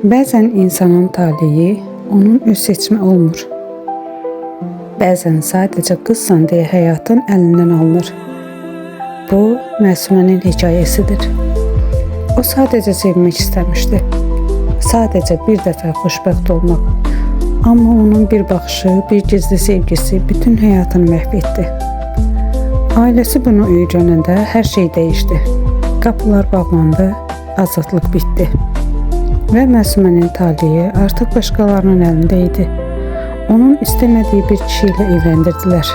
Bəzən insanın taleyi onun öz seçimi olmur. Bəzən sadəcə qızsan deyə həyatın əlindən alınır. Bu, Məsumənin hekayəsidir. O sadəcə sevmək istəmişdi. Sadəcə bir dəfə xoşbəxt olmaq. Amma onun bir baxışı, bir gizli sevgisi bütün həyatını məhv etdi. Ailəsi bunu öyrənəndə hər şey dəyişdi. Qapılar bağlandı, azadlıq bitdi. Və Məsumənin taleyi artıq başqalarının əlində idi. Onun istəmədiyi bir kişi ilə evləndirdilər.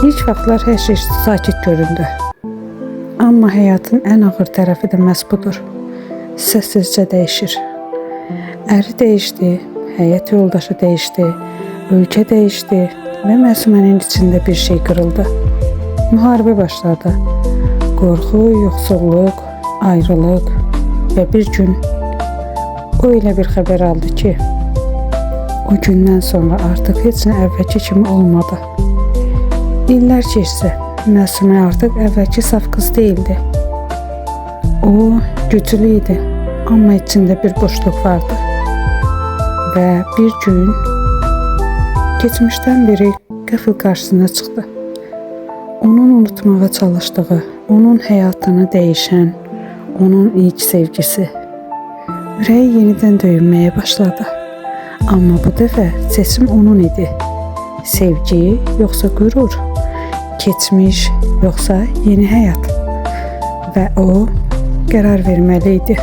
İlk vaxtlar hər şey sakit göründü. Amma həyatın ən ağır tərəfi də məhz budur. Səssizcə dəyişir. Əri dəyişdi, həyat yoldaşı dəyişdi, ölkə dəyişdi və Məsumənin içində bir şey qırıldı. Müharibə başladı. Qorxu, yoxsulluq, ayrılıq və bir gün o elə bir xəbər aldı ki, o gündən sonra artıq heç nə əvvəlki kimi olmadı. İllər keçsə, Məsumə artıq əvvəlki saf qız deyildi. O güclü idi, amma içində bir boşluq vardı. Və bir gün keçmişdən biri qəfil qarşısına çıxdı. Onun unutmağa çalışdığı, onun həyatını dəyişən, onun ilk sevgisi. Ürəyi yenidən döyünməyə başladı. Amma bu dəfə seçim onun idi. Sevgi yoxsa qürur? Keçmiş yoxsa yeni həyat? Və o qərar verməli idi.